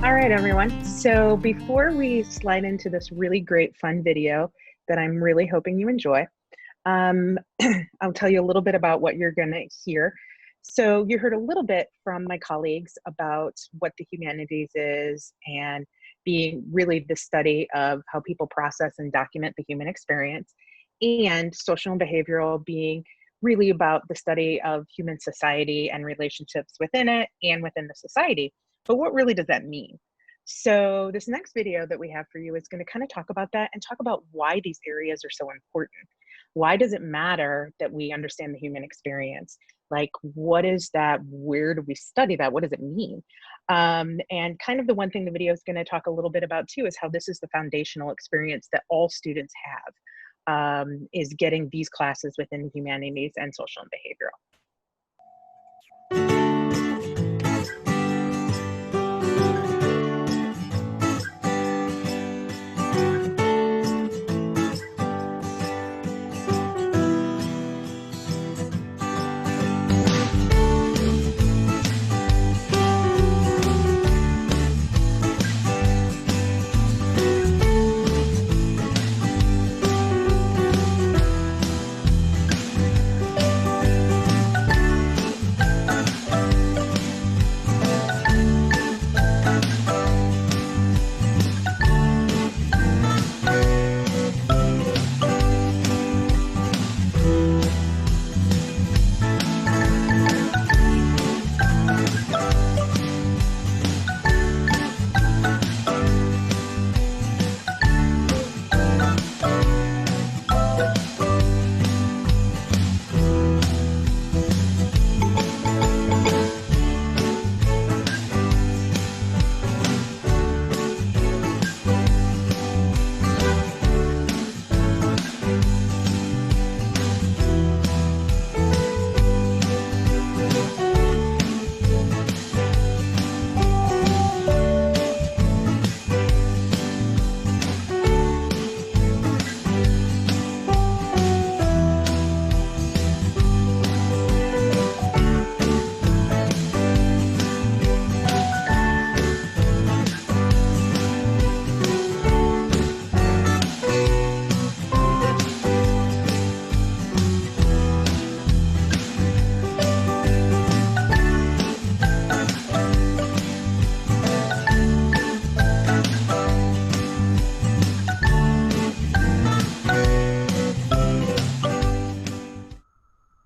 All right, everyone. So before we slide into this really great fun video that I'm really hoping you enjoy, um, I'll tell you a little bit about what you're going to hear. So you heard a little bit from my colleagues about what the humanities is and being really the study of how people process and document the human experience, and social and behavioral being really about the study of human society and relationships within it and within the society. But what really does that mean? So this next video that we have for you is going to kind of talk about that and talk about why these areas are so important. Why does it matter that we understand the human experience? Like, what is that? Where do we study that? What does it mean? And kind of the one thing the video is going to talk a little bit about too is how this is the foundational experience that all students have, is getting these classes within the humanities and social and behavioral.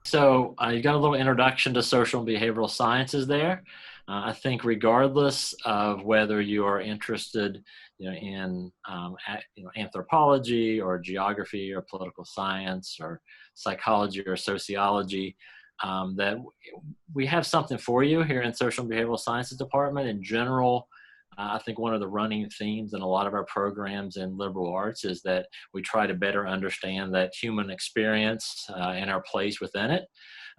So you got a little introduction to social and behavioral sciences there. I think regardless of whether you are interested in anthropology or geography or political science or psychology or sociology, that we have something for you here in social and behavioral sciences department. In general, I think one of the running themes in a lot of our programs in liberal arts is that we try to better understand that human experience and our place within it.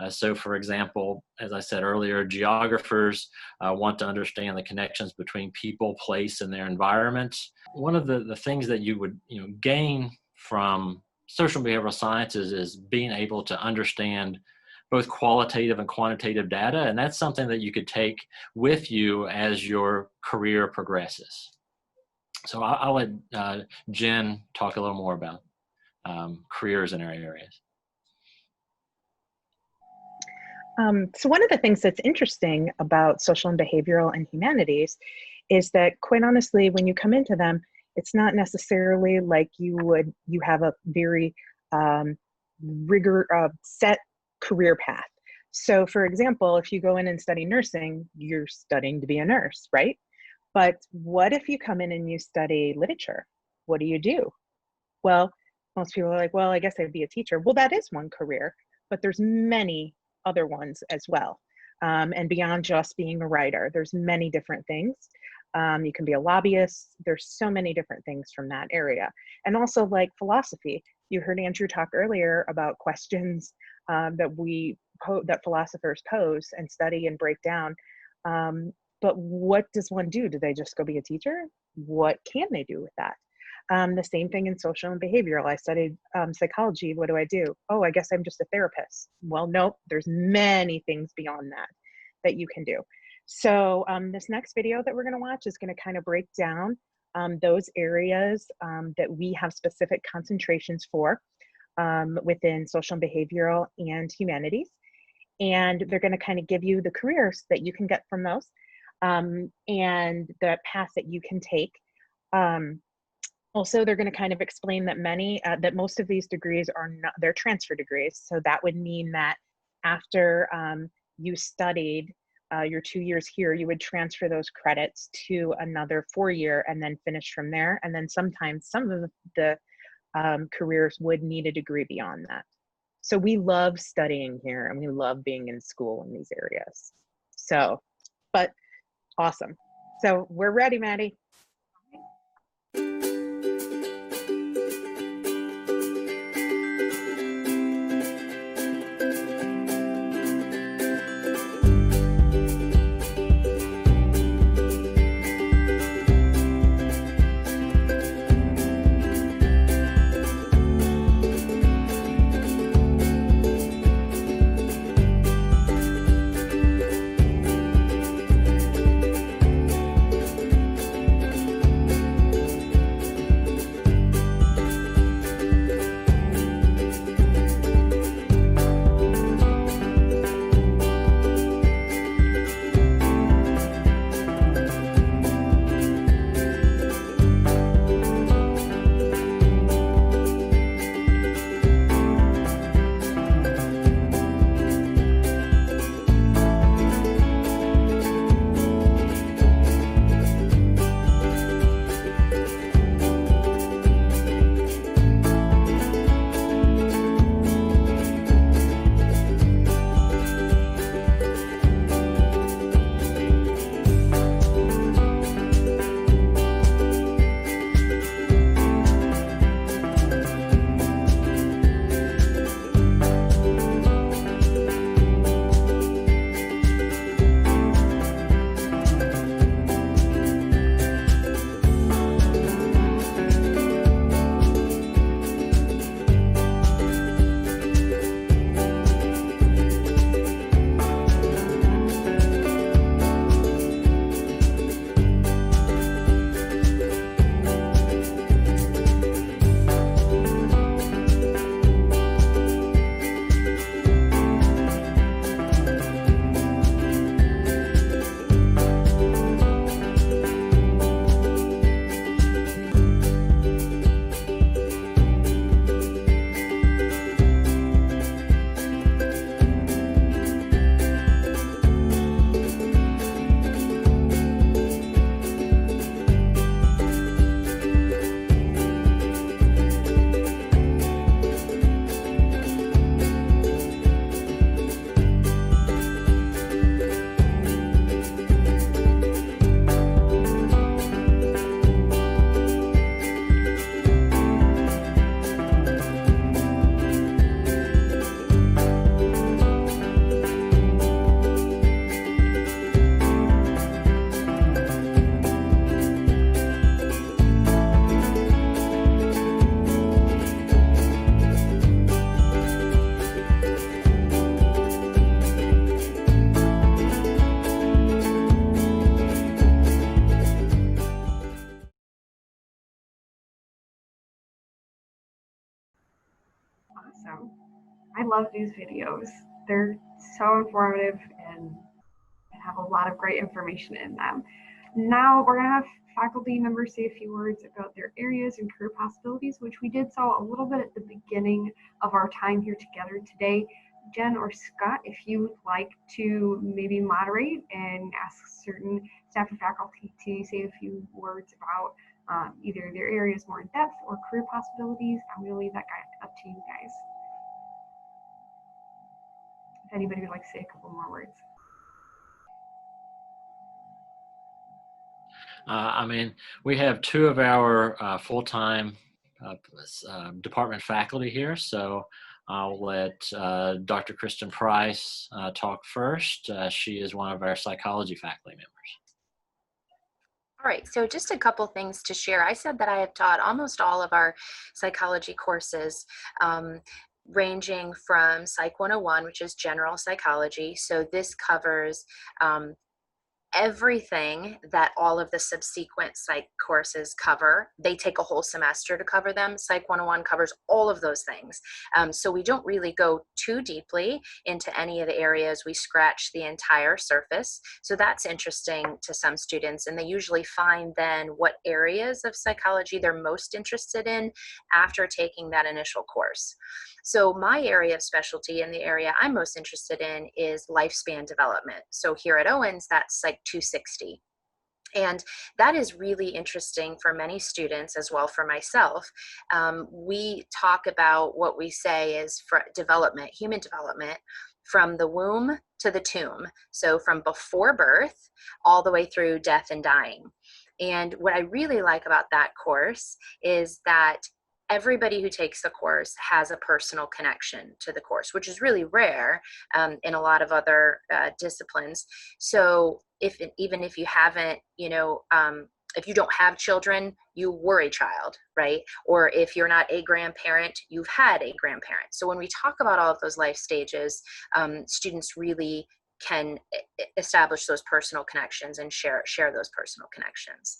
So for example, as I said earlier, geographers want to understand the connections between people, place, and their environment. One of the things that you would gain from social and behavioral sciences is being able to understand both qualitative and quantitative data, and that's something that you could take with you as your career progresses. So I'll let Jen talk a little more about careers in our areas. So one of the things that's interesting about social and behavioral and humanities is that, quite honestly, when you come into them, it's not necessarily like you have a very set career path. So for example, if you go in and study nursing, you're studying to be a nurse, right? But what if you come in and you study literature? What do you do? Well, most people are like, well, I guess I'd be a teacher. Well, that is one career, but there's many other ones as well. And beyond just being a writer, there's many different things. You can be a lobbyist. There's so many different things from that area. And also like philosophy. You heard Andrew talk earlier about questions that philosophers pose and study and break down. But what does one do? Do they just go be a teacher? What can they do with that? The same thing in social and behavioral. I studied psychology. What do I do? Oh, I guess I'm just a therapist. Well, nope, there's many things beyond that you can do. So this next video that we're going to watch is going to kind of break down those areas that we have specific concentrations for within social and behavioral and humanities. And they're going to kind of give you the careers that you can get from those and the paths that you can take. Also, they're going to kind of explain that that most of these degrees are not, they're transfer degrees. So that would mean that after you studied your 2 years here, you would transfer those credits to another 4-year and then finish from there. And then sometimes some of the careers would need a degree beyond that. So we love studying here and we love being in school in these areas. So, but awesome. So we're ready, Maddie. Awesome. I love these videos. They're so informative and have a lot of great information in them. Now we're going to have faculty members say a few words about their areas and career possibilities, which we did saw a little bit at the beginning of our time here together today. Jen or Scott, if you would like to maybe moderate and ask certain staff or faculty to say a few words about either their areas more in depth or career possibilities, I'm going to leave that up to you guys. If anybody would like to say a couple more words. I mean, we have 2 of our full-time department faculty here, so I'll let Dr. Kristen Price talk first. She is one of our psychology faculty members. All right, so just a couple things to share. I said that I have taught almost all of our psychology courses, ranging from Psych 101, which is general psychology. So this covers everything that all of the subsequent psych courses cover. They take a whole semester to cover them. Psych 101 covers all of those things. So we don't really go too deeply into any of the areas. We scratch the entire surface. So that's interesting to some students, and they usually find then what areas of psychology they're most interested in after taking that initial course. So my area of specialty and the area I'm most interested in is lifespan development. So here at Owens, that's Psych 260. And that is really interesting for many students as well for myself. We talk about what we say is for development, human development, from the womb to the tomb. So from before birth all the way through death and dying. And what I really like about that course is that everybody who takes the course has a personal connection to the course, which is really rare in a lot of other disciplines. So even if you haven't, if you don't have children, you were a child, right? Or if you're not a grandparent, you've had a grandparent. So when we talk about all of those life stages, students really can establish those personal connections and share those personal connections.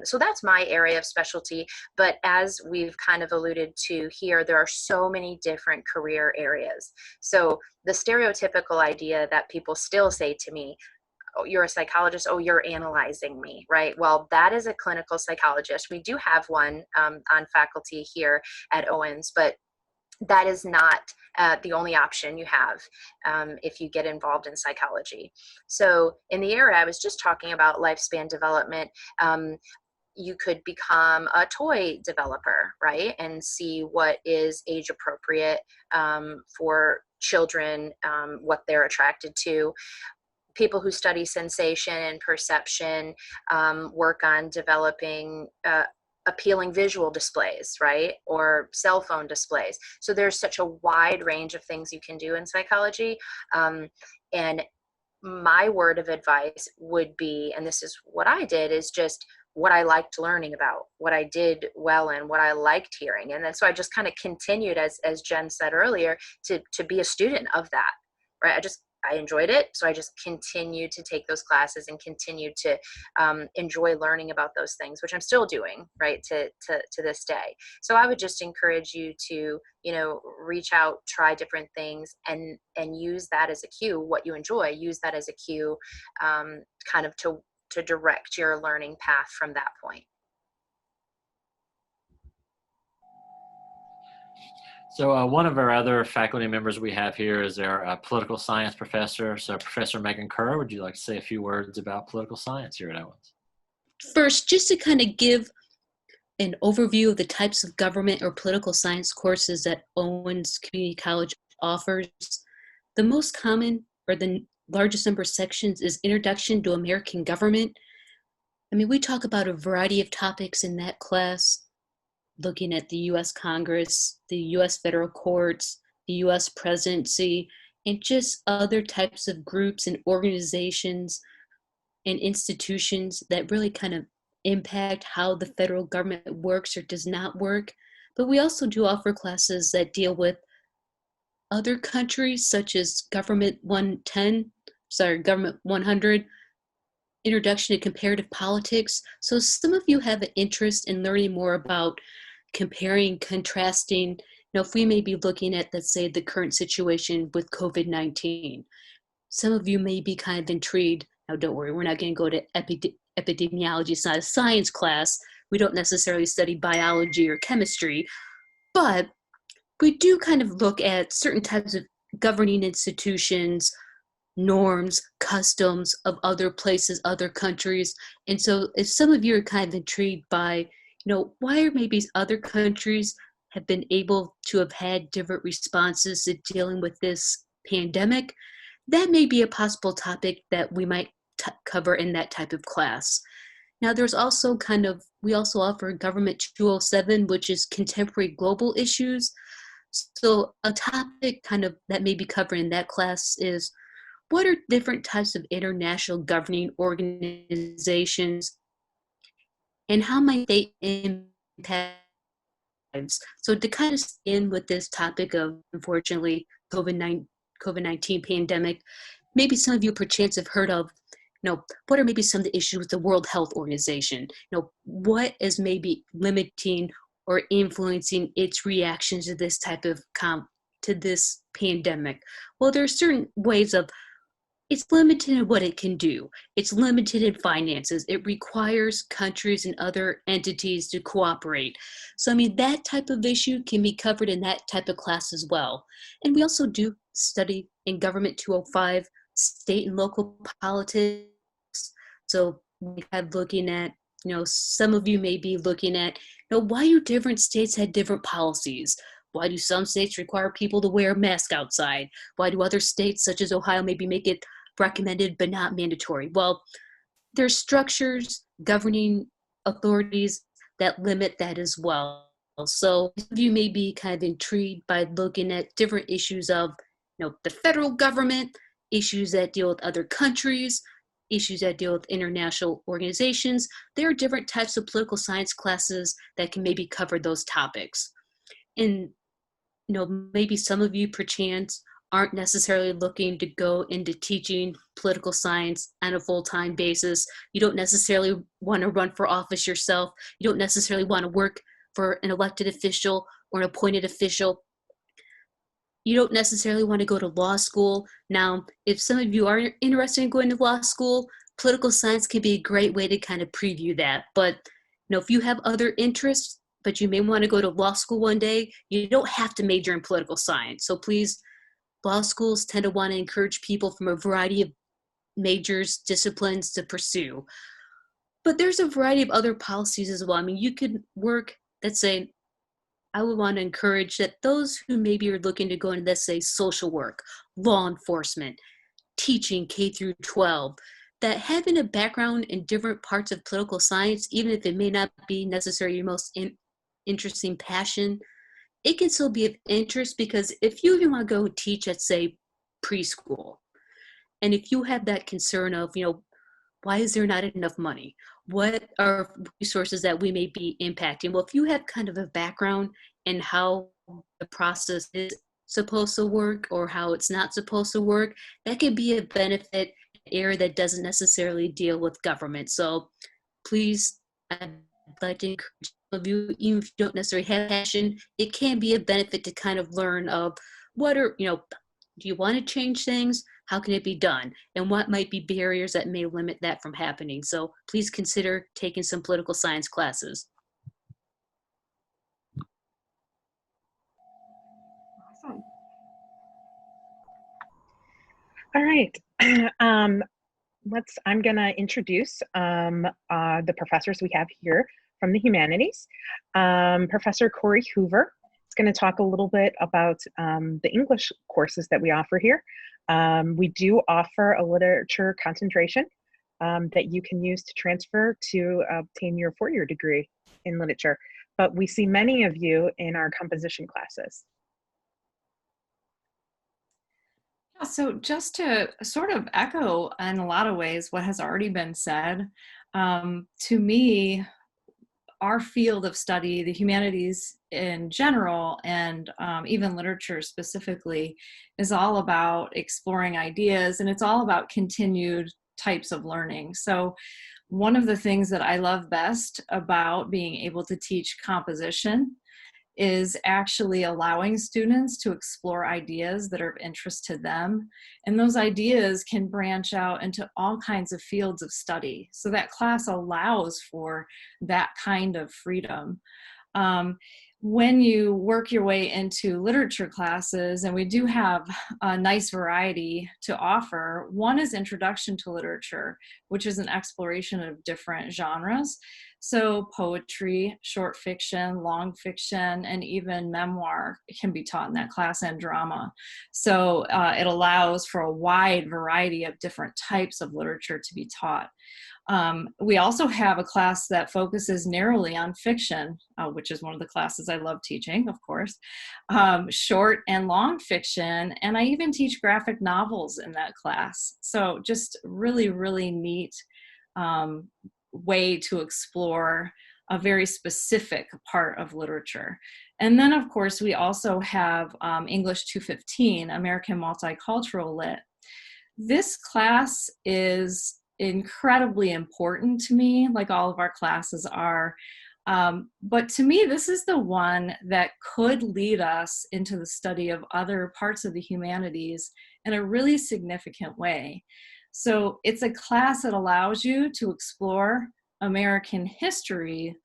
So that's my area of specialty. But as we've kind of alluded to here, there are so many different career areas. So the stereotypical idea that people still say to me, oh, you're a psychologist, oh, you're analyzing me, right? Well, that is a clinical psychologist. We do have one on faculty here at Owens, but that is not the only option you have if you get involved in psychology. So in the area I was just talking about, lifespan development, you could become a toy developer, right? And see what is age appropriate for children, what they're attracted to. People who study sensation and perception work on developing appealing visual displays, right? Or cell phone displays. So there's such a wide range of things you can do in psychology. And my word of advice would be, and this is what I did, is just what I liked learning about, what I did well in, what I liked hearing. And then so I just kind of continued, as Jen said earlier, to be a student of that, right? I enjoyed it. So I just continued to take those classes and continued to enjoy learning about those things, which I'm still doing, right, to this day. So I would just encourage you to, reach out, try different things, and use that as a cue, what you enjoy, use that as a cue kind of to direct your learning path from that point. So one of our other faculty members we have here is our political science professor. So Professor Megan Kerr, would you like to say a few words about political science here at Owens? First, just to kind of give an overview of the types of government or political science courses that Owens Community College offers, the most common or the largest number of sections is Introduction to American Government. I mean, we talk about a variety of topics in that class, looking at the U.S. Congress, the U.S. federal courts, the U.S. presidency, and just other types of groups and organizations and institutions that really kind of impact how the federal government works or does not work. But we also do offer classes that deal with other countries, such as Government 100, Introduction to Comparative Politics. So some of you have an interest in learning more about comparing, contrasting, if we may be looking at, let's say, the current situation with COVID-19. Some of you may be kind of intrigued. Now, don't worry, we're not going to go to epidemiology. It's not a science class. We don't necessarily study biology or chemistry, but we do kind of look at certain types of governing institutions, norms, customs of other places, other countries. And so if some of you are kind of intrigued by, why are maybe other countries have been able to have had different responses to dealing with this pandemic, that may be a possible topic that we might cover in that type of class. Now, there's also we also offer Government 207, which is Contemporary Global Issues. So a topic that may be covered in that class is, what are different types of international governing organizations and how might they impact lives? So to kind of end with this topic of, unfortunately, COVID-19 pandemic, maybe some of you perchance have heard of what are maybe some of the issues with the World Health Organization? What is maybe limiting or influencing its reaction to this type of to this pandemic? Well, there are certain ways of it's limited in what it can do. It's limited in finances. It requires countries and other entities to cooperate. So, I mean, that type of issue can be covered in that type of class as well. And we also do study in Government 205, state and local politics. So we have looking at, some of you may be looking at, why do different states have different policies? Why do some states require people to wear a mask outside? Why do other states, such as Ohio, maybe make it recommended but not mandatory? Well, there's structures, governing authorities that limit that as well. So some of you may be kind of intrigued by looking at different issues of, the federal government, issues that deal with other countries, issues that deal with international organizations. There are different types of political science classes that can maybe cover those topics. And maybe some of you perchance aren't necessarily looking to go into teaching political science on a full-time basis. You don't necessarily want to run for office yourself. You don't necessarily want to work for an elected official or an appointed official. You don't necessarily want to go to law school. Now, if some of you are interested in going to law school, political science can be a great way to kind of preview that. But if you have other interests, but you may want to go to law school one day, you don't have to major in political science. So please, law schools tend to want to encourage people from a variety of majors, disciplines to pursue. But there's a variety of other policies as well. I mean, you could work, let's say, I would want to encourage that those who maybe are looking to go into, let's say, social work, law enforcement, teaching K through 12, that having a background in different parts of political science, even if it may not be necessarily your most interesting passion, it can still be of interest, because if you even want to go teach at, say, preschool, and if you have that concern of, why is there not enough money? What are resources that we may be impacting? Well, if you have kind of a background in how the process is supposed to work or how it's not supposed to work, that could be a benefit area that doesn't necessarily deal with government. So please, I'd like to encourage some of you, even if you don't necessarily have passion, it can be a benefit to kind of learn of what are, do you want to change things? How can it be done? And what might be barriers that may limit that from happening? So please consider taking some political science classes. Awesome. All right. I'm going to introduce the professors we have here from the Humanities. Professor Corey Hoover is going to talk a little bit about the English courses that we offer here. We do offer a literature concentration that you can use to transfer to obtain your four-year degree in literature. But we see many of you in our composition classes. So just to sort of echo in a lot of ways what has already been said, to me, our field of study, the humanities in general, and even literature specifically, is all about exploring ideas, and it's all about continued types of learning. So one of the things that I love best about being able to teach composition is actually allowing students to explore ideas that are of interest to them. And those ideas can branch out into all kinds of fields of study. So that class allows for that kind of freedom. When you work your way into literature classes, and we do have a nice variety to offer, one is Introduction to Literature, which is an exploration of different genres. So poetry, short fiction, long fiction, and even memoir can be taught in that class, and drama. So it allows for a wide variety of different types of literature to be taught. We also have a class that focuses narrowly on fiction, which is one of the classes I love teaching, of course, short and long fiction, and I even teach graphic novels in that class. So just really, really neat way to explore a very specific part of literature. And then, of course, we also have English 215, American Multicultural Lit. This class is incredibly important to me, like all of our classes are. But to me, this is the one that could lead us into the study of other parts of the humanities in a really significant way. So it's a class that allows you to explore American history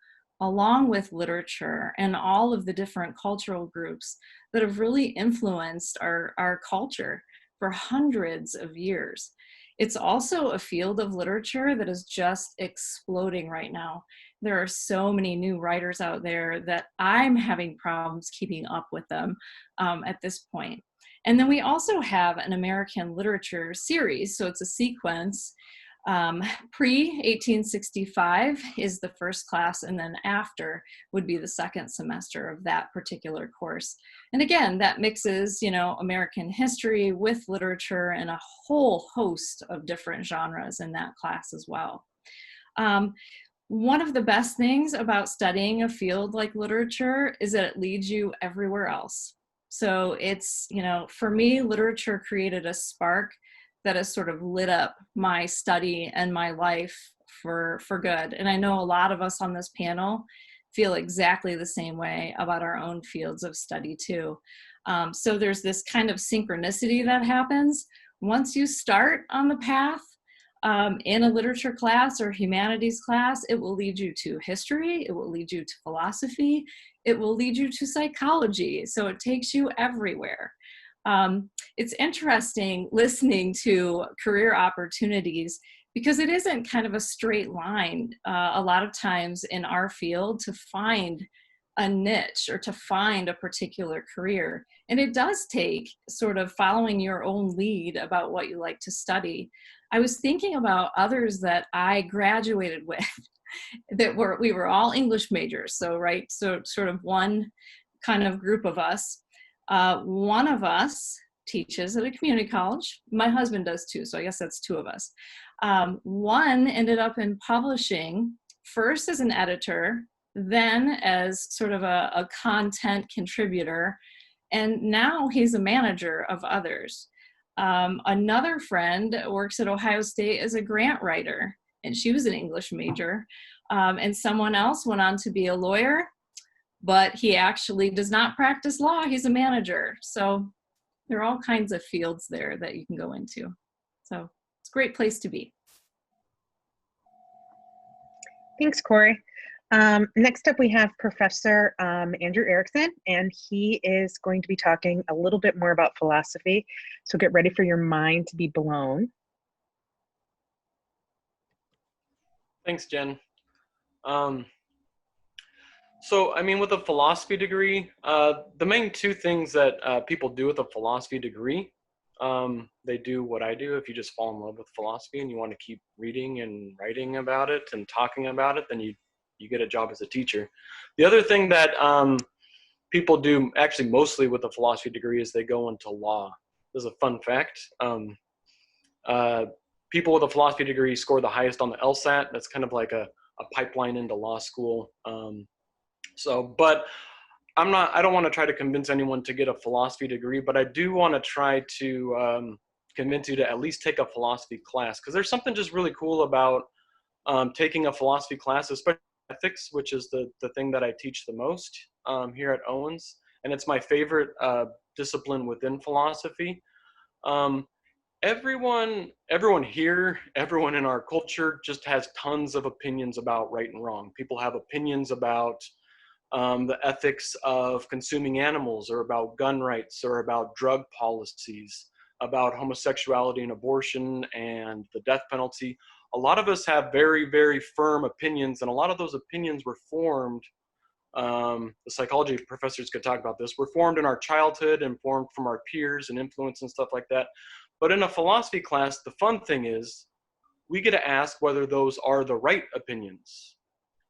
along with literature and all of the different cultural groups that have really influenced our culture for hundreds of years. It's also a field of literature that is just exploding right now. There are so many new writers out there that I'm having problems keeping up with them at this point. And then we also have an American literature series, so it's a sequence. Pre-1865 is the first class, and then after would be the second semester of that particular course. And again, that mixes, American history with literature and a whole host of different genres in that class as well. One of the best things about studying a field like literature is that it leads you everywhere else. So it's, for me, literature created a spark that has sort of lit up my study and my life for good. And I know a lot of us on this panel feel exactly the same way about our own fields of study too. So there's this kind of synchronicity that happens once you start on the path. In a literature class or humanities class, it will lead you to history, it will lead you to philosophy, it will lead you to psychology. So it takes you everywhere. It's interesting listening to career opportunities because it isn't kind of a straight line a lot of times in our field to find a niche or to find a particular career. And it does take sort of following your own lead about what you like to study. I was thinking about others that I graduated with we were all English majors. So sort of one kind of group of us. One of us teaches at a community college. My husband does too, so I guess that's two of us. One ended up in publishing, first as an editor, then as sort of a content contributor, and now he's a manager of others. Another friend works at Ohio State as a grant writer, and she was an English major. And someone else went on to be a lawyer, but he actually does not practice law. He's a manager. So there are all kinds of fields there that you can go into. So it's a great place to be. Thanks, Corey. Next up, we have Professor Andrew Erickson, and he is going to be talking a little bit more about philosophy. So get ready for your mind to be blown. Thanks, Jen. So, I mean, with a philosophy degree, the main two things that people do with a philosophy degree, they do what I do. If you just fall in love with philosophy and you want to keep reading and writing about it and talking about it, then you get a job as a teacher. The other thing that people do actually mostly with a philosophy degree is they go into law. This is a fun fact. People with a philosophy degree score the highest on the LSAT. That's kind of like a pipeline into law school. But I don't want to try to convince anyone to get a philosophy degree, but I do want to try to convince you to at least take a philosophy class, because there's something just really cool about taking a philosophy class, especially ethics, which is the thing that I teach the most here at Owens, and it's my favorite discipline within philosophy. Everyone here, everyone in our culture just has tons of opinions about right and wrong. People have opinions about the ethics of consuming animals, or about gun rights, or about drug policies, about homosexuality and abortion and the death penalty. A lot of us have very, very firm opinions, and a lot of those opinions were formed, the psychology professors could talk about this, were formed in our childhood and formed from our peers and influence and stuff like that. But in a philosophy class, the fun thing is we get to ask whether those are the right opinions.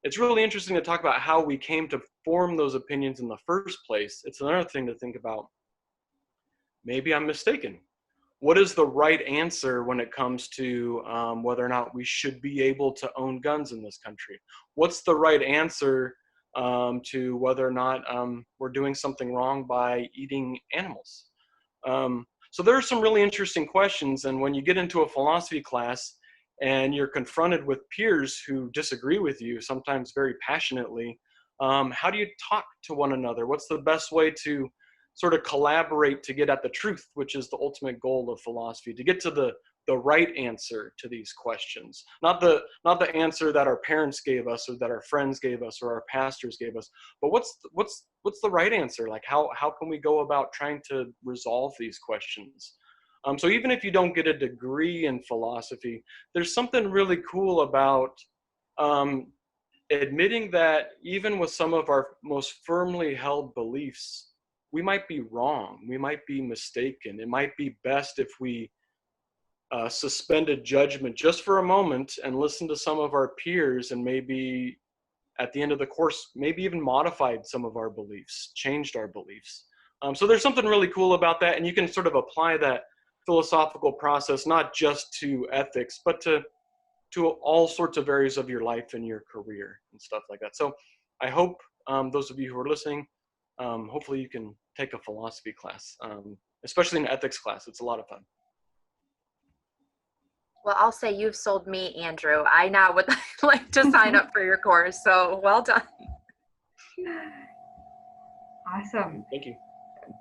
It's really interesting to talk about how we came to form those opinions in the first place. It's another thing to think about. Maybe I'm mistaken. What is the right answer when it comes to whether or not we should be able to own guns in this country? What's the right answer to whether or not we're doing something wrong by eating animals? So there are some really interesting questions, and when you get into a philosophy class, and you're confronted with peers who disagree with you, sometimes very passionately, how do you talk to one another? What's the best way to sort of collaborate to get at the truth, which is the ultimate goal of philosophy, to get to the right answer to these questions, not the answer that our parents gave us or that our friends gave us or our pastors gave us, but what's the right answer? Like how can we go about trying to resolve these questions? So even if you don't get a degree in philosophy, there's something really cool about admitting that even with some of our most firmly held beliefs, we might be wrong, we might be mistaken. It might be best if we suspended judgment just for a moment and listened to some of our peers, and maybe at the end of the course, maybe even modified some of our beliefs, changed our beliefs. So there's something really cool about that, and you can sort of apply that philosophical process not just to ethics, but to all sorts of areas of your life and your career and stuff like that. So I hope those of you who are listening, hopefully you can take a philosophy class, especially an ethics class. It's a lot of fun. Well, I'll say you've sold me, Andrew. I now would like to sign up for your course. So well done. Awesome. Thank you.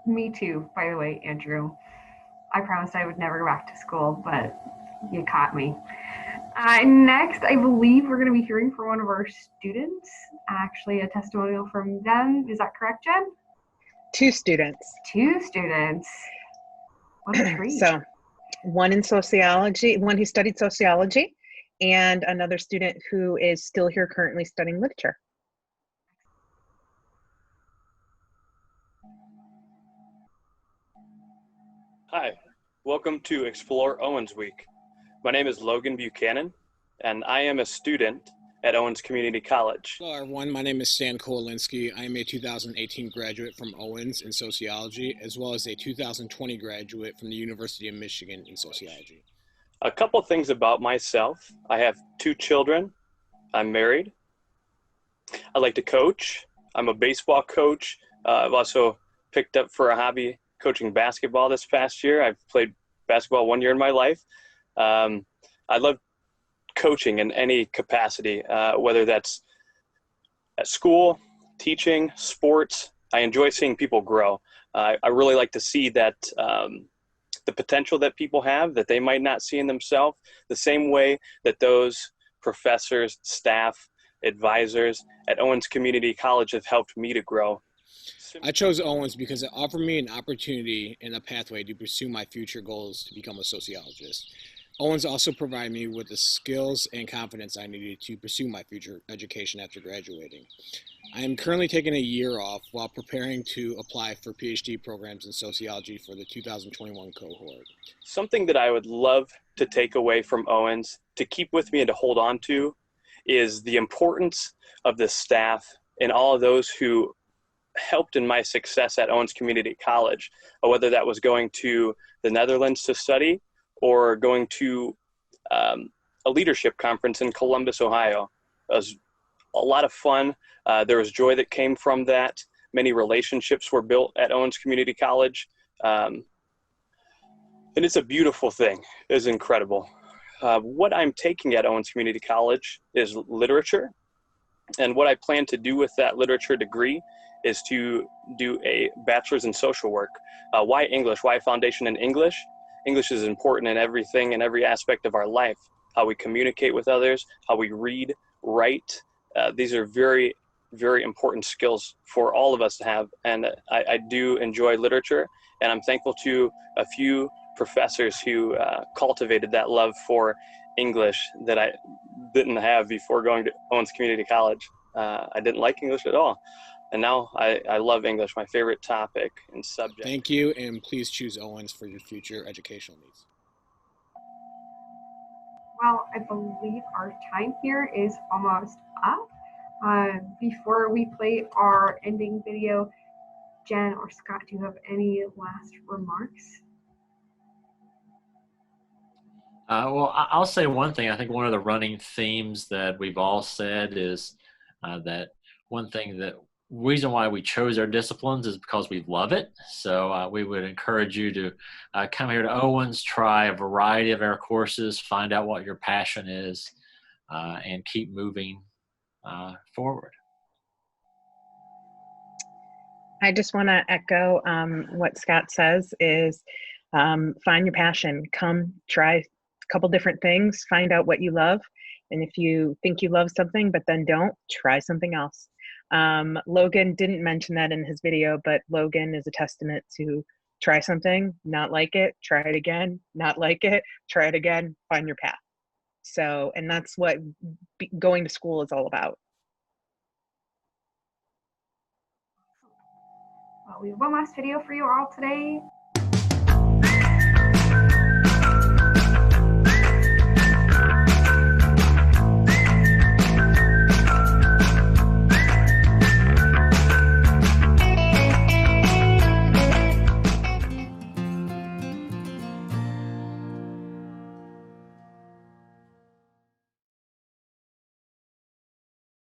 Me too, by the way, Andrew. I promised I would never go back to school, but you caught me. Next, I believe we're going to be hearing from one of our students, actually a testimonial from them. Is that correct, Jen? 2 students. 2 students. What a treat. So one in sociology, one who studied sociology, and another student who is still here currently studying literature. Hi, welcome to Explore Owens Week. My name is Logan Buchanan, and I am a student at Owens Community College. Hello everyone, my name is Stan Kowalinsky. I am a 2018 graduate from Owens in sociology, as well as a 2020 graduate from the University of Michigan in sociology. A couple things about myself. I have 2 children. I'm married. I like to coach. I'm a baseball coach. I've also picked up for a hobby coaching basketball this past year. I've played basketball 1 year in my life. I love coaching in any capacity, whether that's at school, teaching, sports. I enjoy seeing people grow. I really like to see that the potential that people have that they might not see in themselves, the same way that those professors, staff, advisors at Owens Community College have helped me to grow. I chose Owens because it offered me an opportunity and a pathway to pursue my future goals to become a sociologist. Owens also provided me with the skills and confidence I needed to pursue my future education after graduating. I am currently taking a year off while preparing to apply for PhD programs in sociology for the 2021 cohort. Something that I would love to take away from Owens, to keep with me and to hold on to, is the importance of the staff and all of those who helped in my success at Owens Community College, whether that was going to the Netherlands to study or going to a leadership conference in Columbus, Ohio. It was a lot of fun. There was joy that came from that. Many relationships were built at Owens Community College. And it's a beautiful thing. It's incredible. What I'm taking at Owens Community College is literature. And what I plan to do with that literature degree is to do a bachelor's in social work. Why English? Why foundation in English? English is important in everything, in every aspect of our life. How we communicate with others, how we read, write. These are very, very important skills for all of us to have. And I do enjoy literature, and I'm thankful to a few professors who cultivated that love for English that I didn't have before going to Owens Community College. I didn't like English at all. And now I love English, my favorite topic and subject. Thank you, and please choose Owens for your future educational needs. Well, I believe our time here is almost up. Before we play our ending video, Jen or Scott, do you have any last remarks? Well, I'll say one thing. I think one of the running themes that we've all said is that one thing that reason why we chose our disciplines is because we love it. So we would encourage you to come here to Owens, try a variety of our courses, find out what your passion is, and keep moving forward. I just want to echo what Scott says is find your passion. Come try a couple different things, find out what you love. And if you think you love something, but then don't, try something else. Logan didn't mention that in his video, but Logan is a testament to try something, not like it, try it again, not like it, try it again, find your path. So, and that's what going to school is all about. Well, we have one last video for you all today.